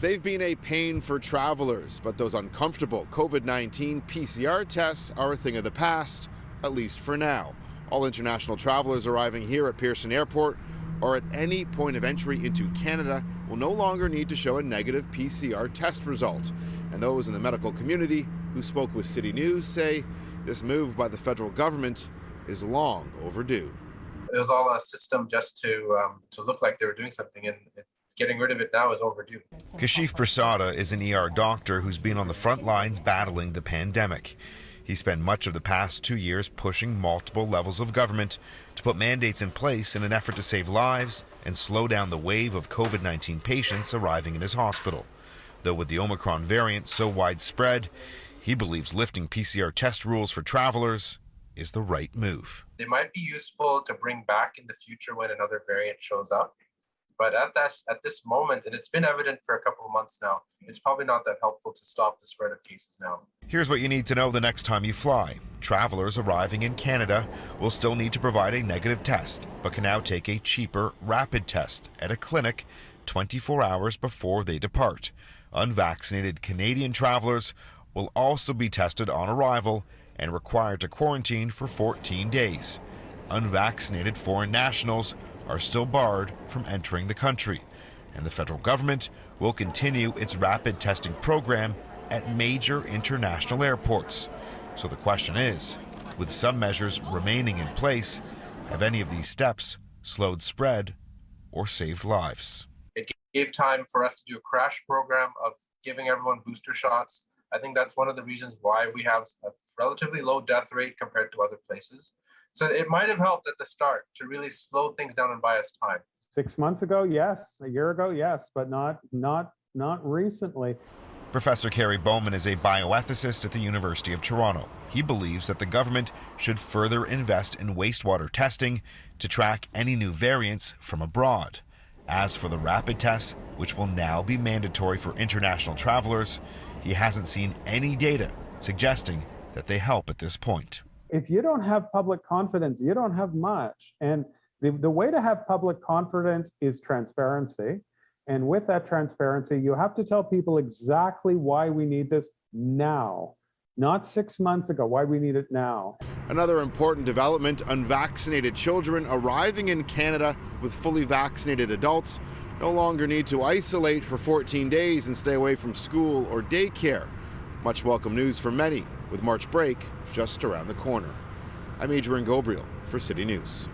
They've been a pain for travelers, but those uncomfortable COVID-19 PCR tests are a thing of the past, at least for now. All international travelers arriving here at Pearson Airport or at any point of entry into Canada will no longer need to show a negative PCR test result. And those in the medical community who spoke with CityNews say this move by the federal government is long overdue. It was all a system just to look like they were doing something, and getting rid of it now is overdue. Kashif Prasada is an ER doctor who's been on the front lines battling the pandemic. He spent much of the past 2 years pushing multiple levels of government to put mandates in place in an effort to save lives and slow down the wave of COVID-19 patients arriving in his hospital. Though with the Omicron variant so widespread, he believes lifting PCR test rules for travelers is the right move. They might be useful to bring back in the future when another variant shows up. But at this moment, and it's been evident for a couple of months now, it's probably not that helpful to stop the spread of cases now. Here's what you need to know the next time you fly. Travelers arriving in Canada will still need to provide a negative test, but can now take a cheaper rapid test at a clinic 24 hours before they depart. Unvaccinated Canadian travelers will also be tested on arrival and required to quarantine for 14 days. Unvaccinated foreign nationals are still barred from entering the country, and the federal government will continue its rapid testing program at major international airports. So the question is, with some measures remaining in place, have any of these steps slowed spread or saved lives? It gave time for us to do a crash program of giving everyone booster shots. I think that's one of the reasons why we have a relatively low death rate compared to other places. So it might have helped at the start to really slow things down and buy us time. 6 months ago, yes. A year ago, yes, but not recently. Professor Kerry Bowman is a bioethicist at the University of Toronto. He believes that the government should further invest in wastewater testing to track any new variants from abroad. As for the rapid tests, which will now be mandatory for international travelers, he hasn't seen any data suggesting that they help at this point. If you don't have public confidence, you don't have much. And the way to have public confidence is transparency. And with that transparency, you have to tell people exactly why we need this now, not 6 months ago, why we need it now. Another important development, unvaccinated children arriving in Canada with fully vaccinated adults no longer need to isolate for 14 days and stay away from school or daycare. Much welcome news for many, with March break just around the corner. I'm Adrian Ghobrial for CityNews.